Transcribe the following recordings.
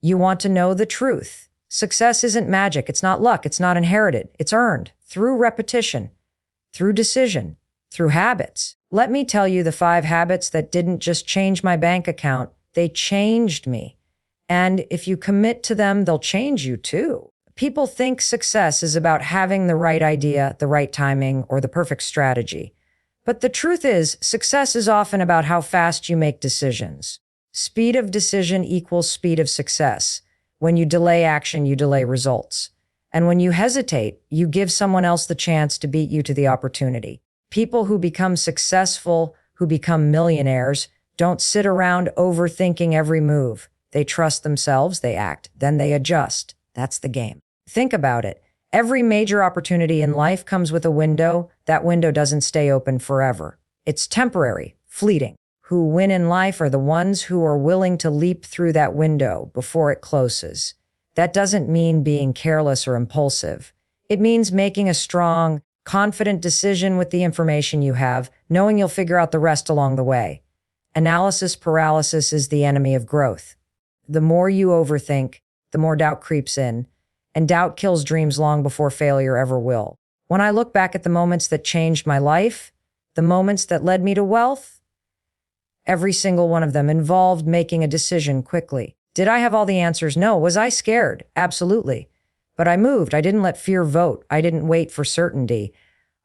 You want to know the truth. Success isn't magic. It's not luck. It's not inherited. It's earned through repetition, through decision, through habits. Let me tell you the 5 habits that didn't just change my bank account. They changed me. And if you commit to them, they'll change you too. People think success is about having the right idea, the right timing, or the perfect strategy. But the truth is, success is often about how fast you make decisions. Speed of decision equals speed of success. When you delay action, you delay results. And when you hesitate, you give someone else the chance to beat you to the opportunity. People who become successful, who become millionaires, don't sit around overthinking every move. They trust themselves, they act, then they adjust. That's the game. Think about it. Every major opportunity in life comes with a window. That window doesn't stay open forever. It's temporary, fleeting. Who win in life are the ones who are willing to leap through that window before it closes. That doesn't mean being careless or impulsive. It means making a strong, confident decision with the information you have, knowing you'll figure out the rest along the way. Analysis paralysis is the enemy of growth. The more you overthink, the more doubt creeps in, and doubt kills dreams long before failure ever will. When I look back at the moments that changed my life, the moments that led me to wealth, every single one of them involved making a decision quickly. Did I have all the answers? No. Was I scared? Absolutely. But I moved. I didn't let fear vote. I didn't wait for certainty.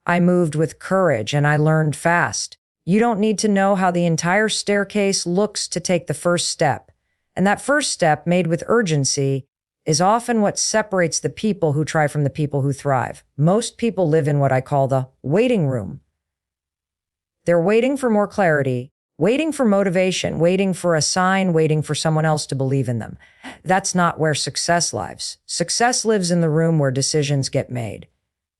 I moved with courage, and I learned fast. You don't need to know how the entire staircase looks to take the first step. And that first step, made with urgency, is often what separates the people who try from the people who thrive. Most people live in what I call the waiting room. They're waiting for more clarity, waiting for motivation, waiting for a sign, waiting for someone else to believe in them. That's not where success lives. Success lives in the room where decisions get made.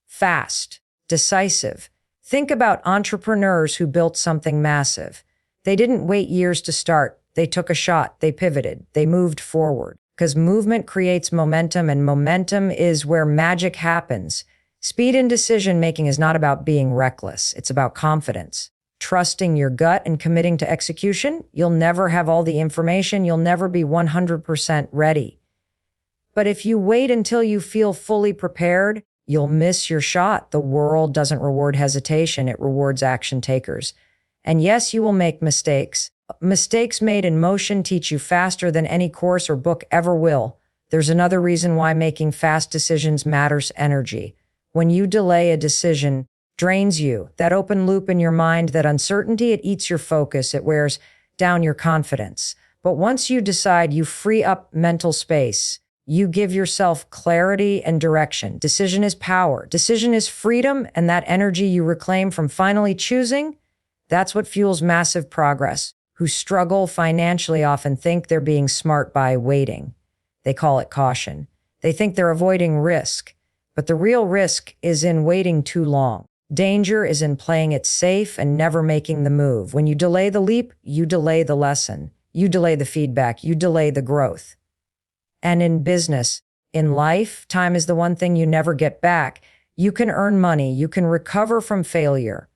Fast, decisive. Think about entrepreneurs who built something massive. They didn't wait years to start. They took a shot. They pivoted. They moved forward. Because movement creates momentum, and momentum is where magic happens. Speed in decision-making is not about being reckless. It's about confidence. Trusting your gut and committing to execution. You'll never have all the information. You'll never be 100% ready. But if you wait until you feel fully prepared, you'll miss your shot. The world doesn't reward hesitation. It rewards action takers. And yes, you will make mistakes. Mistakes made in motion teach you faster than any course or book ever will. There's another reason why making fast decisions matters: energy. When you delay, a decision drains you. That open loop in your mind, that uncertainty, it eats your focus. It wears down your confidence. But once you decide, you free up mental space. You give yourself clarity and direction. Decision is power. Decision is freedom, and that energy you reclaim from finally choosing, that's what fuels massive progress. Who struggle financially often think they're being smart by waiting. They call it caution. They think they're avoiding risk. But the real risk is in waiting too long. Danger is in playing it safe and never making the move. When you delay the leap, you delay the lesson. You delay the feedback. You delay the growth. And in business, in life, time is the one thing you never get back. You can earn money. You can recover from failure.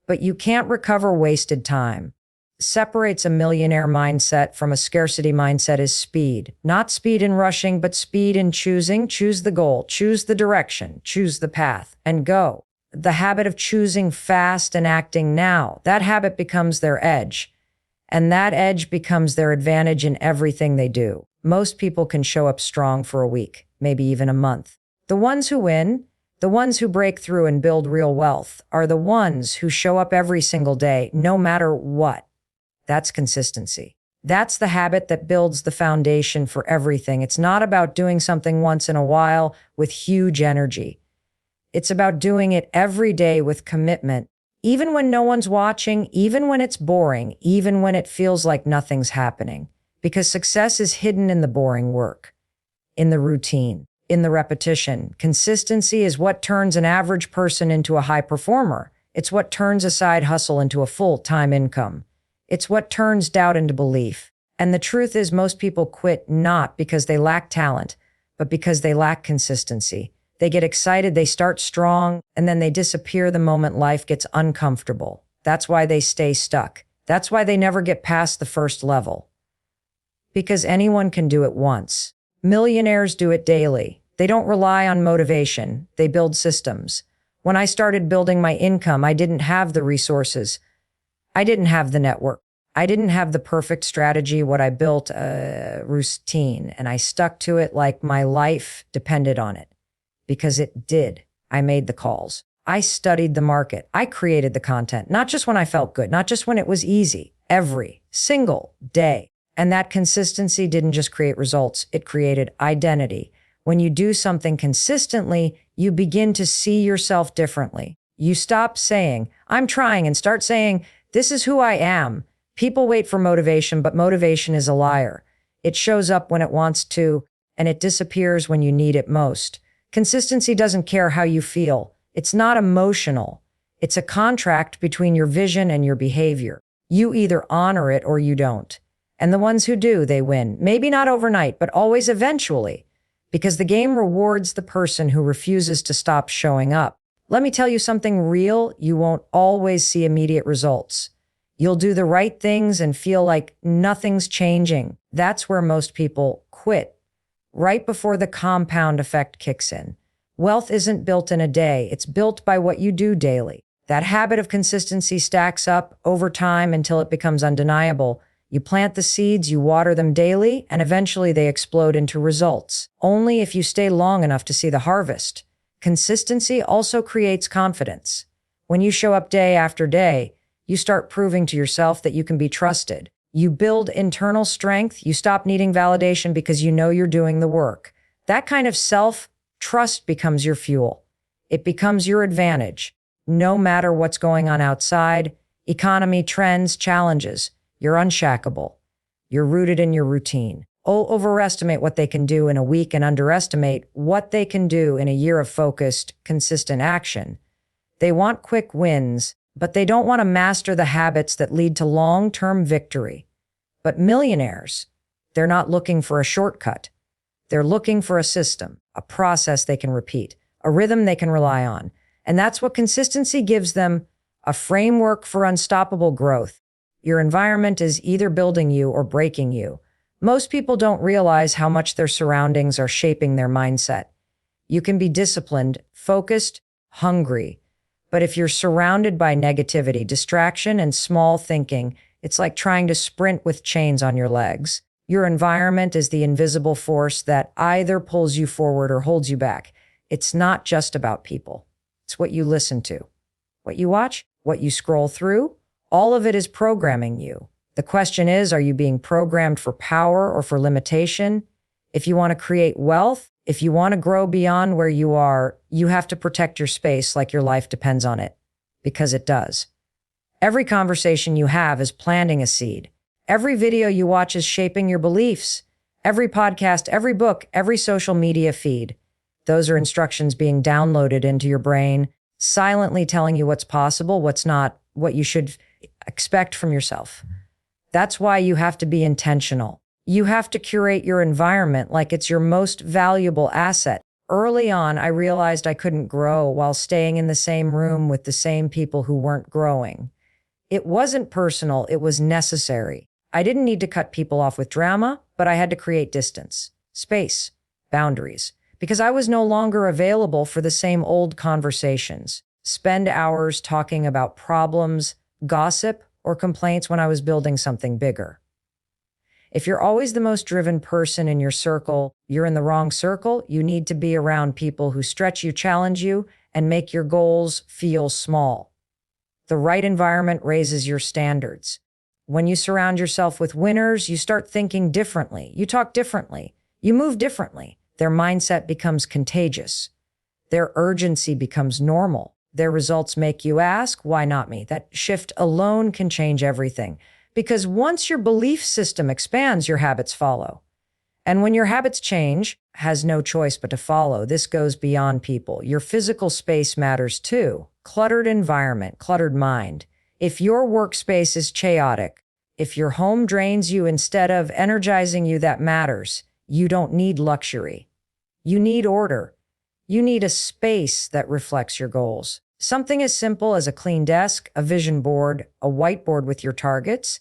But you can't recover wasted time. Separates a millionaire mindset from a scarcity mindset is speed. Not speed in rushing, but speed in choosing. Choose the goal, choose the direction, choose the path, and go. The habit of choosing fast and acting now, that habit becomes their edge. And that edge becomes their advantage in everything they do. Most people can show up strong for a week, maybe even a month. The ones who win, the ones who break through and build real wealth, are the ones who show up every single day, no matter what. That's consistency. That's the habit that builds the foundation for everything. It's not about doing something once in a while with huge energy. It's about doing it every day with commitment, even when no one's watching, even when it's boring, even when it feels like nothing's happening. Because success is hidden in the boring work, in the routine, in the repetition. Consistency is what turns an average person into a high performer. It's what turns a side hustle into a full-time income. It's what turns doubt into belief. And the truth is, most people quit not because they lack talent, but because they lack consistency. They get excited, they start strong, and then they disappear the moment life gets uncomfortable. That's why they stay stuck. That's why they never get past the first level. Because anyone can do it once. Millionaires do it daily. They don't rely on motivation. They build systems. When I started building my income, I didn't have the resources. I didn't have the network. I didn't have the perfect strategy. What I built a routine, and I stuck to it like my life depended on it. Because it did. I made the calls. I studied the market. I created the content, not just when I felt good, not just when it was easy, every single day. And that consistency didn't just create results, it created identity. When you do something consistently, you begin to see yourself differently. You stop saying, I'm trying, and start saying, this is who I am. People wait for motivation, but motivation is a liar. It shows up when it wants to, and it disappears when you need it most. Consistency doesn't care how you feel. It's not emotional. It's a contract between your vision and your behavior. You either honor it or you don't. And the ones who do, they win. Maybe not overnight, but always eventually. Because the game rewards the person who refuses to stop showing up. Let me tell you something real. You won't always see immediate results. You'll do the right things and feel like nothing's changing. That's where most people quit. Right before the compound effect kicks in. Wealth isn't built in a day. It's built by what you do daily. That habit of consistency stacks up over time until it becomes undeniable. You plant the seeds, you water them daily, and eventually they explode into results. Only if you stay long enough to see the harvest. Consistency also creates confidence. When you show up day after day, you start proving to yourself that you can be trusted. You build internal strength. You stop needing validation because you know you're doing the work. That kind of self-trust becomes your fuel. It becomes your advantage. No matter what's going on outside, economy, trends, challenges, you're unshackable. You're rooted in your routine. Overestimate what they can do in a week and underestimate what they can do in a year of focused, consistent action. They want quick wins, but they don't want to master the habits that lead to long-term victory. But millionaires, they're not looking for a shortcut. They're looking for a system, a process they can repeat, a rhythm they can rely on. And that's what consistency gives them, a framework for unstoppable growth. Your environment is either building you or breaking you. Most people don't realize how much their surroundings are shaping their mindset. You can be disciplined, focused, hungry. But if you're surrounded by negativity, distraction, and small thinking, it's like trying to sprint with chains on your legs. Your environment is the invisible force that either pulls you forward or holds you back. It's not just about people. It's what you listen to, what you watch, what you scroll through. All of it is programming you. The question is, are you being programmed for power or for limitation? If you want to create wealth, if you want to grow beyond where you are, you have to protect your space like your life depends on it, because it does. Every conversation you have is planting a seed. Every video you watch is shaping your beliefs. Every podcast, every book, every social media feed. Those are instructions being downloaded into your brain, silently telling you what's possible, what's not, what you should expect from yourself. That's why you have to be intentional. You have to curate your environment like it's your most valuable asset. Early on, I realized I couldn't grow while staying in the same room with the same people who weren't growing. It wasn't personal, it was necessary. I didn't need to cut people off with drama, but I had to create distance, space, boundaries, because I was no longer available for the same old conversations. Spend hours talking about problems, gossip, or complaints when I was building something bigger. If you're always the most driven person in your circle, you're in the wrong circle. You need to be around people who stretch you, challenge you, and make your goals feel small. The right environment raises your standards. When you surround yourself with winners, you start thinking differently. You talk differently. You move differently. Their mindset becomes contagious. Their urgency becomes normal. Their results make you ask, why not me? That shift alone can change everything. Because once your belief system expands, your habits follow. And when your habits change, has no choice but to follow. This goes beyond people. Your physical space matters too. Cluttered environment, cluttered mind. If your workspace is chaotic, if your home drains you instead of energizing you, that matters. You don't need luxury. You need order. You need a space that reflects your goals. Something as simple as a clean desk, a vision board, a whiteboard with your targets.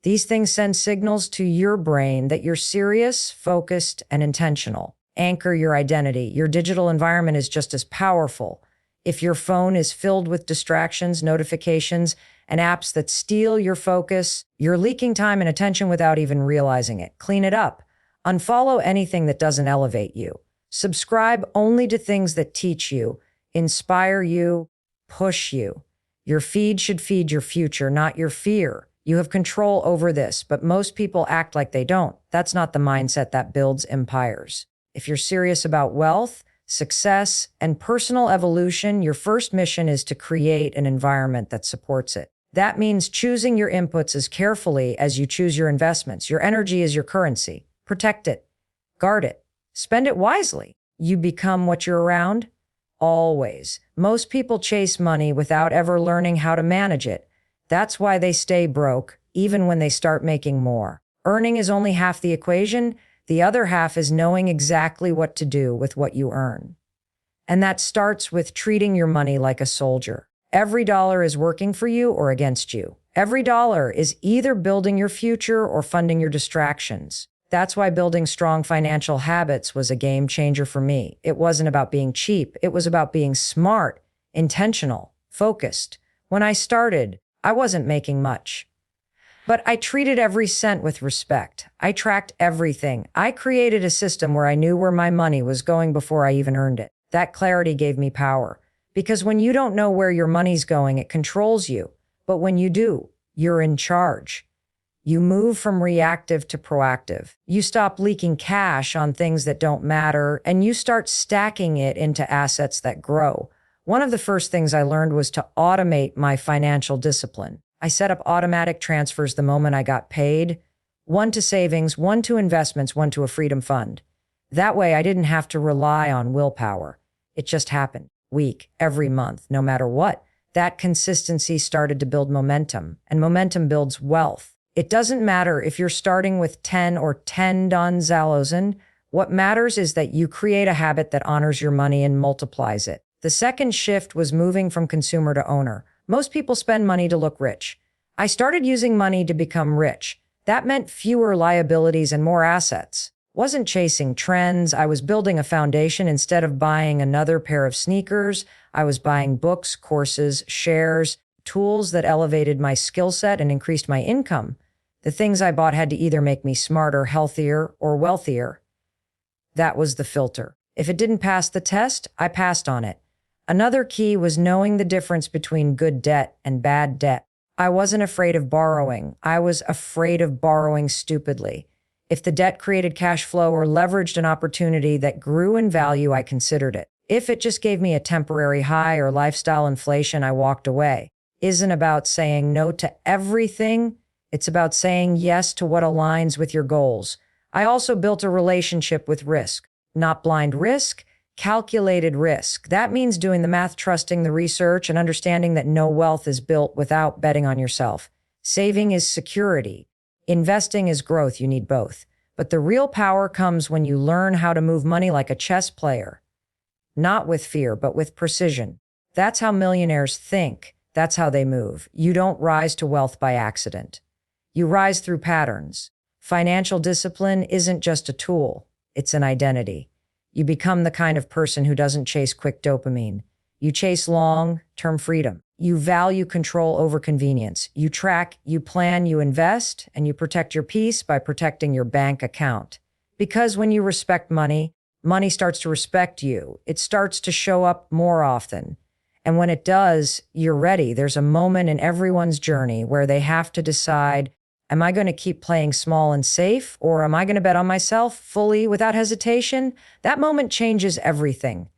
These things send signals to your brain that you're serious, focused, and intentional. Anchor your identity. Your digital environment is just as powerful. If your phone is filled with distractions, notifications, and apps that steal your focus, you're leaking time and attention without even realizing it. Clean it up. Unfollow anything that doesn't elevate you. Subscribe only to things that teach you, inspire you, push you. Your feed should feed your future, not your fear. You have control over this, but most people act like they don't. That's not the mindset that builds empires. If you're serious about wealth, success, and personal evolution, your first mission is to create an environment that supports it. That means choosing your inputs as carefully as you choose your investments. Your energy is your currency. Protect it. Guard it. Spend it wisely. You become what you're around. Always. Most people chase money without ever learning how to manage it. That's why they stay broke, even when they start making more. Earning is only half the equation. The other half is knowing exactly what to do with what you earn. And that starts with treating your money like a soldier. Every dollar is working for you or against you. Every dollar is either building your future or funding your distractions. That's why building strong financial habits was a game changer for me. It wasn't about being cheap. It was about being smart, intentional, focused. When I started, I wasn't making much. But I treated every cent with respect. I tracked everything. I created a system where I knew where my money was going before I even earned it. That clarity gave me power. Because when you don't know where your money's going, it controls you. But when you do, you're in charge. You move from reactive to proactive. You stop leaking cash on things that don't matter, and you start stacking it into assets that grow. One of the first things I learned was to automate my financial discipline. I set up automatic transfers the moment I got paid, one to savings, one to investments, one to a freedom fund. That way I didn't have to rely on willpower. It just happened, week, every month, no matter what. That consistency started to build momentum, and momentum builds wealth. It doesn't matter if you're starting with 10 or 10 $10,000. What matters is that you create a habit that honors your money and multiplies it. The second shift was moving from consumer to owner. Most people spend money to look rich. I started using money to become rich. That meant fewer liabilities and more assets. Wasn't chasing trends. I was building a foundation. Instead of buying another pair of sneakers, I was buying books, courses, shares, tools that elevated my skill set and increased my income. The things I bought had to either make me smarter, healthier, or wealthier. That was the filter. If it didn't pass the test, I passed on it. Another key was knowing the difference between good debt and bad debt. I wasn't afraid of borrowing. I was afraid of borrowing stupidly. If the debt created cash flow or leveraged an opportunity that grew in value, I considered it. If it just gave me a temporary high or lifestyle inflation, I walked away. Isn't about saying no to everything. It's about saying yes to what aligns with your goals. I also built a relationship with risk. Not blind risk, calculated risk. That means doing the math, trusting the research, and understanding that no wealth is built without betting on yourself. Saving is security. Investing is growth. You need both. But the real power comes when you learn how to move money like a chess player. Not with fear, but with precision. That's how millionaires think. That's how they move. You don't rise to wealth by accident. You rise through patterns. Financial discipline isn't just a tool. It's an identity. You become the kind of person who doesn't chase quick dopamine. You chase long-term freedom. You value control over convenience. You track, you plan, you invest, and you protect your peace by protecting your bank account. Because when you respect money, money starts to respect you. It starts to show up more often. And when it does, you're ready. There's a moment in everyone's journey where they have to decide, am I going to keep playing small and safe, or am I going to bet on myself fully without hesitation? That moment changes everything.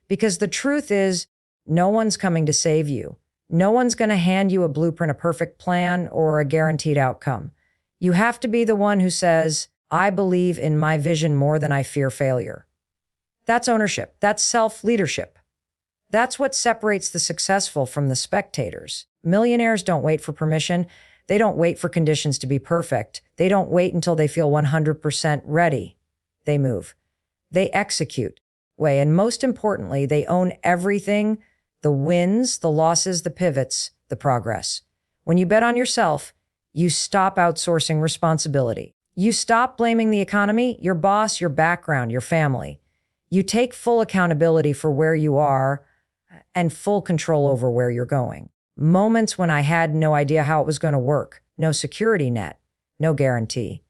Because the truth is, no one's coming to save you. No one's going to hand you a blueprint, a perfect plan, or a guaranteed outcome. You have to be the one who says, I believe in my vision more than I fear failure. That's ownership. That's self-leadership. That's what separates the successful from the spectators. Millionaires don't wait for permission. They don't wait for conditions to be perfect. They don't wait until they feel 100% ready. They move. They execute. And most importantly, they own everything, the wins, the losses, the pivots, the progress. When you bet on yourself, You stop outsourcing responsibility. You stop blaming the economy, your boss, your background, your family. You take full accountability for where you are and full control over where you're going. Moments when I had no idea how it was going to work, no security net, no guarantee.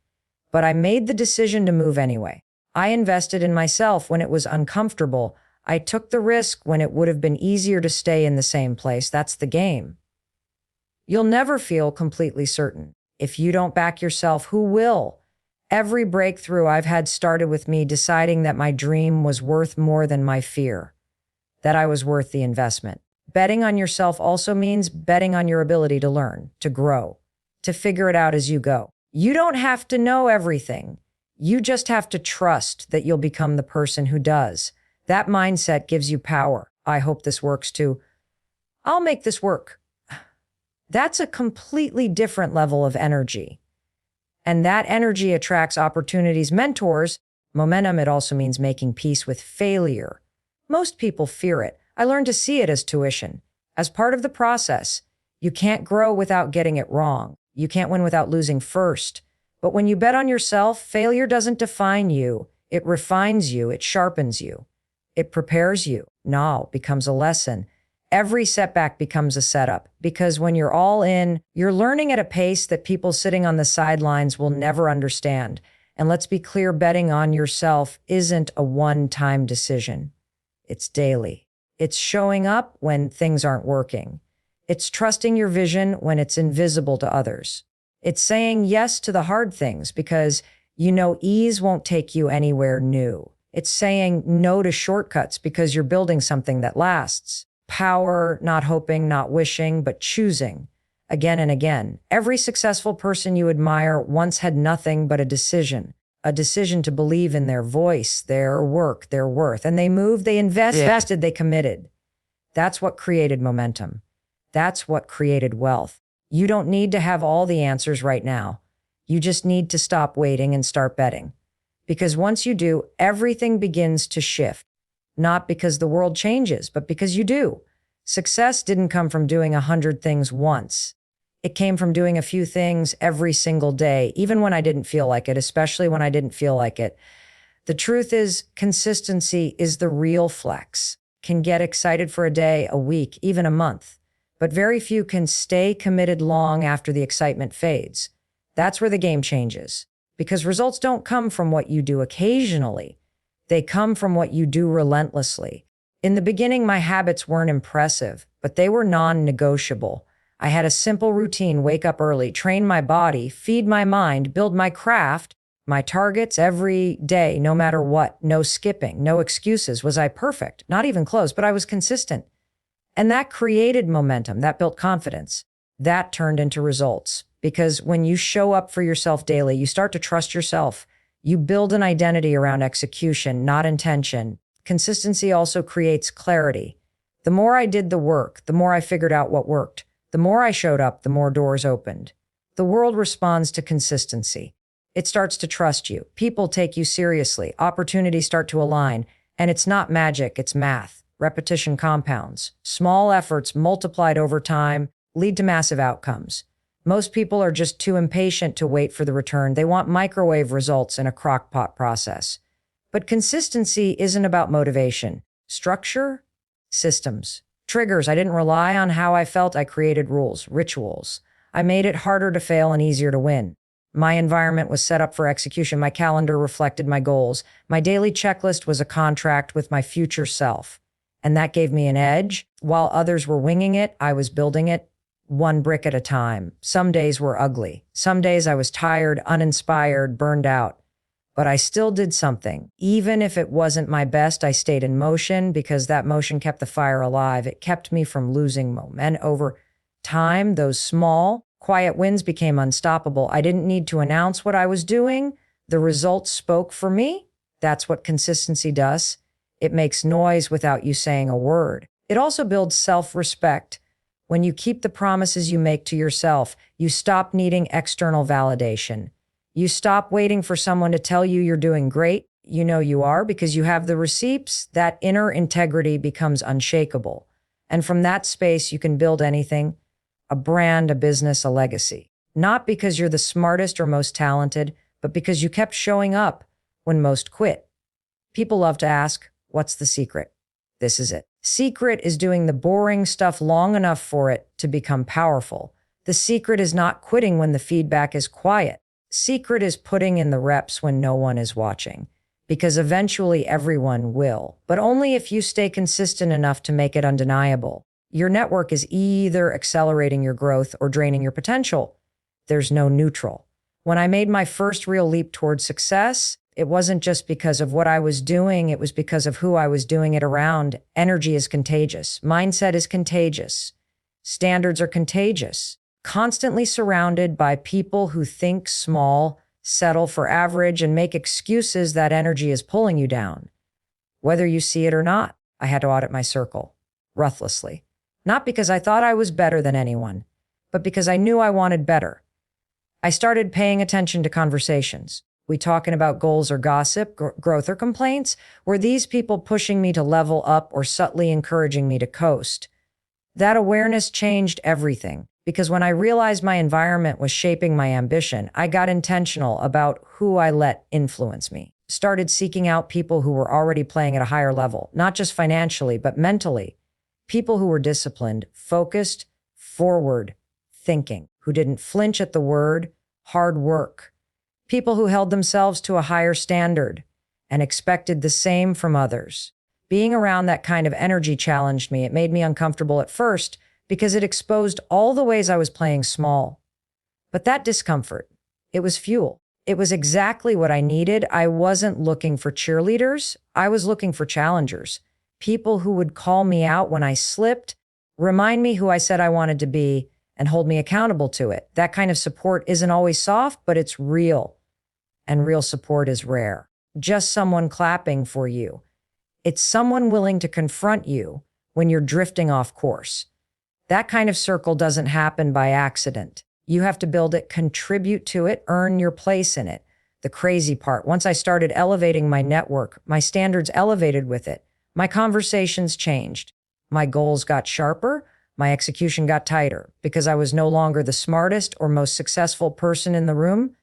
But I made the decision to move anyway. I invested in myself when it was uncomfortable. I took the risk when it would have been easier to stay in the same place. That's the game. You'll never feel completely certain. If you don't back yourself, who will? Every breakthrough I've had started with me deciding that my dream was worth more than my fear, that I was worth the investment. Betting on yourself also means betting on your ability to learn, to grow, to figure it out as you go. You don't have to know everything. You just have to trust that you'll become the person who does. That mindset gives you power. I hope this works too. I'll make this work. That's a completely different level of energy. And that energy attracts opportunities, mentors, momentum. It also means making peace with failure. Most people fear it. I learned to see it as tuition, as part of the process. You can't grow without getting it wrong. You can't win without losing first. But when you bet on yourself, failure doesn't define you. It refines you. It sharpens you. It prepares you. Now becomes a lesson. Every setback becomes a setup, because when you're all in, you're learning at a pace that people sitting on the sidelines will never understand. And let's be clear, betting on yourself isn't a one-time decision. It's daily. It's showing up when things aren't working. It's trusting your vision when it's invisible to others. It's saying yes to the hard things because you know ease won't take you anywhere new. It's saying no to shortcuts because you're building something that lasts. Power, not hoping, not wishing, but choosing again and again. Every successful person you admire once had nothing but a decision to believe in their voice, their work, their worth. And they moved, they invested, they committed. That's what created momentum. That's what created wealth. You don't need to have all the answers right now. You just need to stop waiting and start betting. Because once you do, everything begins to shift. Not because the world changes, but because you do. Success didn't come from doing 100 things once. It came from doing a few things every single day, even when I didn't feel like it, especially when I didn't feel like it. The truth is, consistency is the real flex. Can get excited for a day, a week, even a month. But very few can stay committed long after the excitement fades. That's where the game changes. Because results don't come from what you do occasionally. They come from what you do relentlessly. In the beginning, my habits weren't impressive, but they were non-negotiable. I had a simple routine: wake up early, train my body, feed my mind, build my craft, my targets every day, no matter what. No skipping, no excuses. Was I perfect? Not even close, but I was consistent. And that created momentum. That built confidence. That turned into results. Because when you show up for yourself daily, you start to trust yourself. You build an identity around execution, not intention. Consistency also creates clarity. The more I did the work, the more I figured out what worked. The more I showed up, the more doors opened. The world responds to consistency. It starts to trust you. People take you seriously. Opportunities start to align. And it's not magic, it's math. Repetition compounds. Small efforts multiplied over time lead to massive outcomes. Most people are just too impatient to wait for the return. They want microwave results in a crock-pot process. But consistency isn't about motivation. Structure, systems, triggers. I didn't rely on how I felt. I created rules, rituals. I made it harder to fail and easier to win. My environment was set up for execution. My calendar reflected my goals. My daily checklist was a contract with my future self. And that gave me an edge. While others were winging it, I was building it. One brick at a time. Some days were ugly. Some days I was tired, uninspired, burned out. But I still did something. Even if it wasn't my best, I stayed in motion because that motion kept the fire alive. It kept me from losing momentum. Over time, those small, quiet wins became unstoppable. I didn't need to announce what I was doing. The results spoke for me. That's what consistency does. It makes noise without you saying a word. It also builds self-respect. When you keep the promises you make to yourself, you stop needing external validation. You stop waiting for someone to tell you you're doing great. You know you are because you have the receipts. That inner integrity becomes unshakable. And from that space, you can build anything: a brand, a business, a legacy. Not because you're the smartest or most talented, but because you kept showing up when most quit. People love to ask, what's the secret? This is it. Secret is doing the boring stuff long enough for it to become powerful. The secret is not quitting when the feedback is quiet. Secret is putting in the reps when no one is watching. Because eventually everyone will, but only if you stay consistent enough to make it undeniable. Your network is either accelerating your growth or draining your potential. There's no neutral. When I made my first real leap towards success, it wasn't just because of what I was doing, it was because of who I was doing it around. Energy is contagious. Mindset is contagious. Standards are contagious. Constantly surrounded by people who think small, settle for average, and make excuses, that energy is pulling you down. Whether you see it or not, I had to audit my circle, ruthlessly. Not because I thought I was better than anyone, but because I knew I wanted better. I started paying attention to conversations. We talking about goals or gossip, growth or complaints? Were these people pushing me to level up or subtly encouraging me to coast? That awareness changed everything, because when I realized my environment was shaping my ambition, I got intentional about who I let influence me. Started seeking out people who were already playing at a higher level, not just financially, but mentally. People who were disciplined, focused, forward thinking, who didn't flinch at the word hard work. People who held themselves to a higher standard and expected the same from others. Being around that kind of energy challenged me. It made me uncomfortable at first because it exposed all the ways I was playing small. But that discomfort, it was fuel. It was exactly what I needed. I wasn't looking for cheerleaders. I was looking for challengers. People who would call me out when I slipped, remind me who I said I wanted to be, and hold me accountable to it. That kind of support isn't always soft, but it's real. And real support is rare. Just someone clapping for you. It's someone willing to confront you when you're drifting off course. That kind of circle doesn't happen by accident. You have to build it, contribute to it, earn your place in it. The crazy part, once I started elevating my network, my standards elevated with it. My conversations changed. My goals got sharper. My execution got tighter because I was no longer the smartest or most successful person in the room.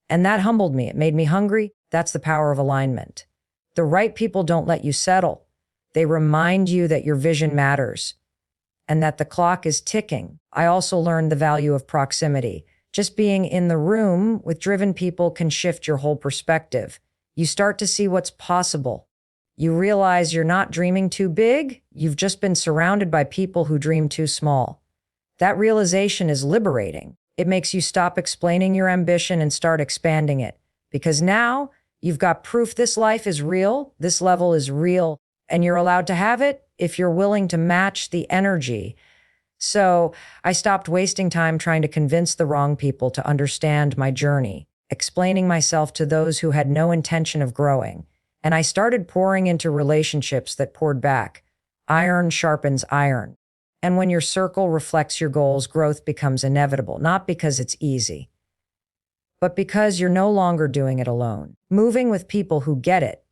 And that humbled me. It made me hungry. That's the power of alignment. The right people don't let you settle. They remind you that your vision matters and that the clock is ticking. I also learned the value of proximity. Just being in the room with driven people can shift your whole perspective. You start to see what's possible. You realize you're not dreaming too big. You've just been surrounded by people who dream too small. That realization is liberating. It makes you stop explaining your ambition and start expanding it. Because now you've got proof this life is real, this level is real, and you're allowed to have it if you're willing to match the energy. So I stopped wasting time trying to convince the wrong people to understand my journey, explaining myself to those who had no intention of growing. And I started pouring into relationships that poured back. Iron sharpens iron. And when your circle reflects your goals, growth becomes inevitable, not because it's easy, but because you're no longer doing it alone. Moving with people who get it,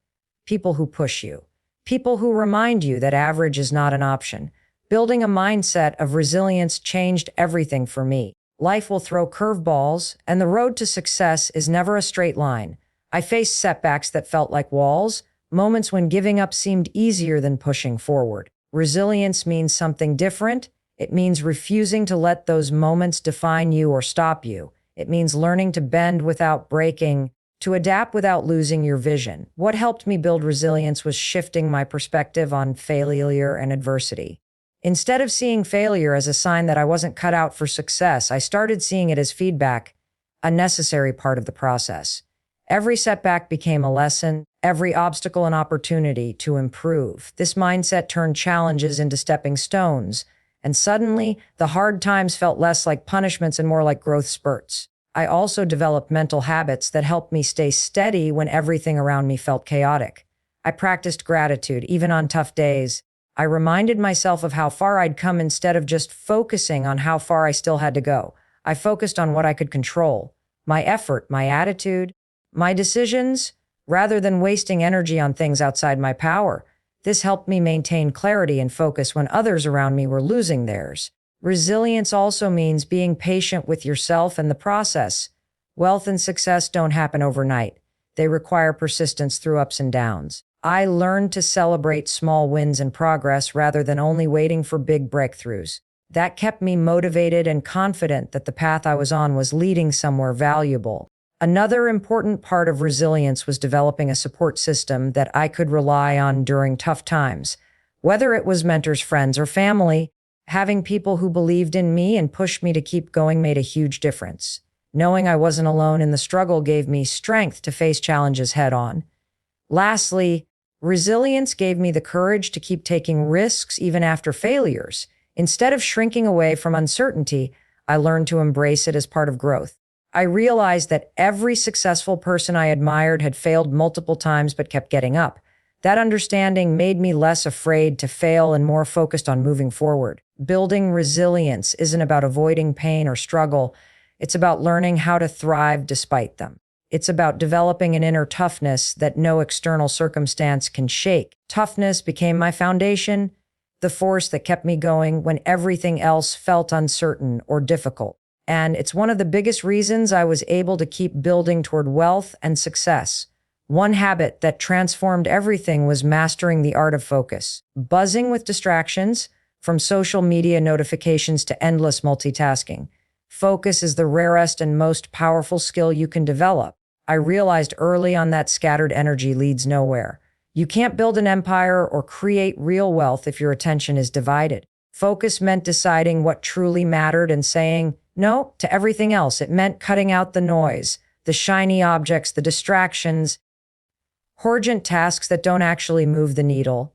people who push you, people who remind you that average is not an option. Building a mindset of resilience changed everything for me. Life will throw curveballs, and the road to success is never a straight line. I faced setbacks that felt like walls, moments when giving up seemed easier than pushing forward. Resilience means something different. It means refusing to let those moments define you or stop you. It means learning to bend without breaking, to adapt without losing your vision. What helped me build resilience was shifting my perspective on failure and adversity. Instead of seeing failure as a sign that I wasn't cut out for success, I started seeing it as feedback, a necessary part of the process. Every setback became a lesson, every obstacle an opportunity to improve. This mindset turned challenges into stepping stones, and suddenly the hard times felt less like punishments and more like growth spurts. I also developed mental habits that helped me stay steady when everything around me felt chaotic. I practiced gratitude, even on tough days. I reminded myself of how far I'd come instead of just focusing on how far I still had to go. I focused on what I could control, my effort, my attitude, my decisions, rather than wasting energy on things outside my power. This helped me maintain clarity and focus when others around me were losing theirs. Resilience also means being patient with yourself and the process. Wealth and success don't happen overnight. They require persistence through ups and downs. I learned to celebrate small wins and progress rather than only waiting for big breakthroughs. That kept me motivated and confident that the path I was on was leading somewhere valuable. Another important part of resilience was developing a support system that I could rely on during tough times. Whether it was mentors, friends, or family, having people who believed in me and pushed me to keep going made a huge difference. Knowing I wasn't alone in the struggle gave me strength to face challenges head on. Lastly, resilience gave me the courage to keep taking risks even after failures. Instead of shrinking away from uncertainty, I learned to embrace it as part of growth. I realized that every successful person I admired had failed multiple times but kept getting up. That understanding made me less afraid to fail and more focused on moving forward. Building resilience isn't about avoiding pain or struggle. It's about learning how to thrive despite them. It's about developing an inner toughness that no external circumstance can shake. Toughness became my foundation, the force that kept me going when everything else felt uncertain or difficult. And it's one of the biggest reasons I was able to keep building toward wealth and success. One habit that transformed everything was mastering the art of focus. Buzzing with distractions, from social media notifications to endless multitasking. Focus is the rarest and most powerful skill you can develop. I realized early on that scattered energy leads nowhere. You can't build an empire or create real wealth if your attention is divided. Focus meant deciding what truly mattered and saying no to everything else. It meant cutting out the noise, the shiny objects, the distractions, urgent tasks that don't actually move the needle.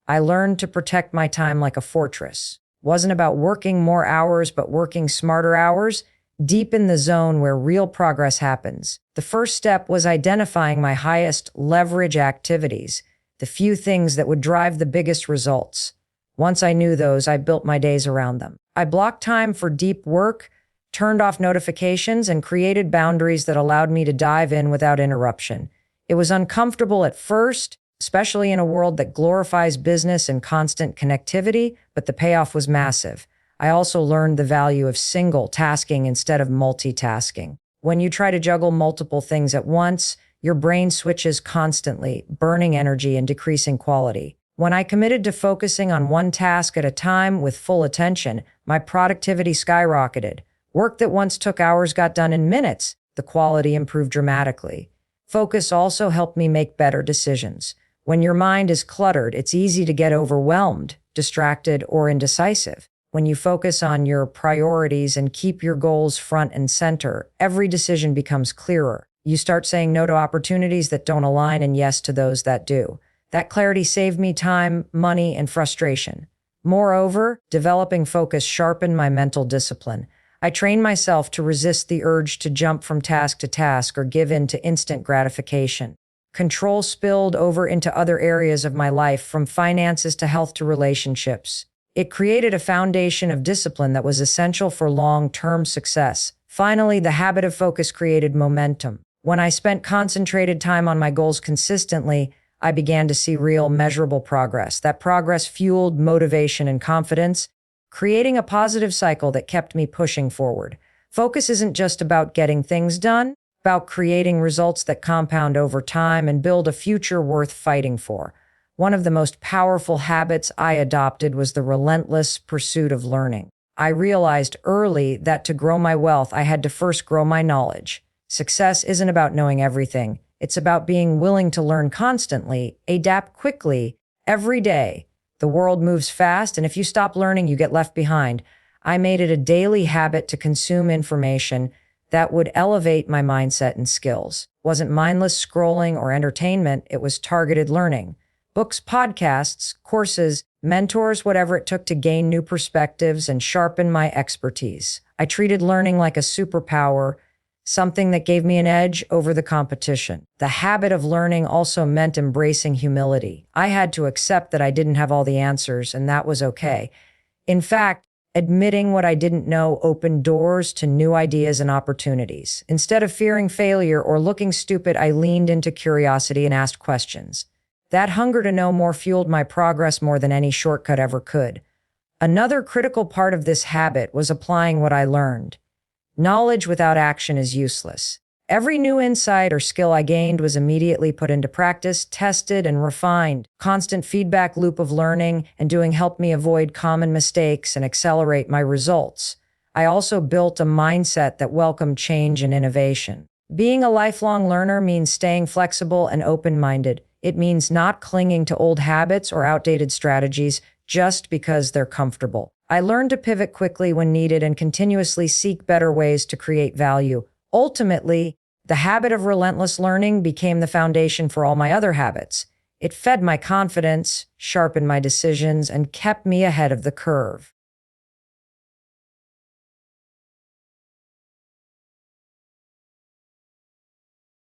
I learned to protect my time like a fortress. Wasn't about working more hours, but working smarter hours, deep in the zone where real progress happens. The first step was identifying my highest leverage activities, the few things that would drive the biggest results. Once I knew those, I built my days around them. I blocked time for deep work, turned off notifications, and created boundaries that allowed me to dive in without interruption. It was uncomfortable at first, especially in a world that glorifies business and constant connectivity, but the payoff was massive. I also learned the value of single tasking instead of multitasking. When you try to juggle multiple things at once, your brain switches constantly, burning energy and decreasing quality. When I committed to focusing on one task at a time with full attention, my productivity skyrocketed. Work that once took hours got done in minutes. The quality improved dramatically. Focus also helped me make better decisions. When your mind is cluttered, it's easy to get overwhelmed, distracted, or indecisive. When you focus on your priorities and keep your goals front and center, every decision becomes clearer. You start saying no to opportunities that don't align and yes to those that do. That clarity saved me time, money, and frustration. Moreover, developing focus sharpened my mental discipline. I trained myself to resist the urge to jump from task to task or give in to instant gratification. Control spilled over into other areas of my life, from finances to health to relationships. It created a foundation of discipline that was essential for long-term success. Finally, the habit of focus created momentum. When I spent concentrated time on my goals consistently, I began to see real, measurable progress. That progress fueled motivation and confidence, creating a positive cycle that kept me pushing forward. Focus isn't just about getting things done, about creating results that compound over time and build a future worth fighting for. One of the most powerful habits I adopted was the relentless pursuit of learning. I realized early that to grow my wealth, I had to first grow my knowledge. Success isn't about knowing everything. It's about being willing to learn constantly, adapt quickly, every day. The world moves fast, and if you stop learning, you get left behind. I made it a daily habit to consume information that would elevate my mindset and skills. It wasn't mindless scrolling or entertainment, it was targeted learning. Books, podcasts, courses, mentors, whatever it took to gain new perspectives and sharpen my expertise. I treated learning like a superpower, something that gave me an edge over the competition. The habit of learning also meant embracing humility. I had to accept that I didn't have all the answers, and that was okay. In fact, admitting what I didn't know opened doors to new ideas and opportunities. Instead of fearing failure or looking stupid, I leaned into curiosity and asked questions. That hunger to know more fueled my progress more than any shortcut ever could. Another critical part of this habit was applying what I learned. Knowledge without action is useless. Every new insight or skill I gained was immediately put into practice, tested, and refined. Constant feedback loop of learning and doing helped me avoid common mistakes and accelerate my results. I also built a mindset that welcomed change and innovation. Being a lifelong learner means staying flexible and open-minded. It means not clinging to old habits or outdated strategies just because they're comfortable. I learned to pivot quickly when needed and continuously seek better ways to create value. Ultimately, the habit of relentless learning became the foundation for all my other habits. It fed my confidence, sharpened my decisions, and kept me ahead of the curve.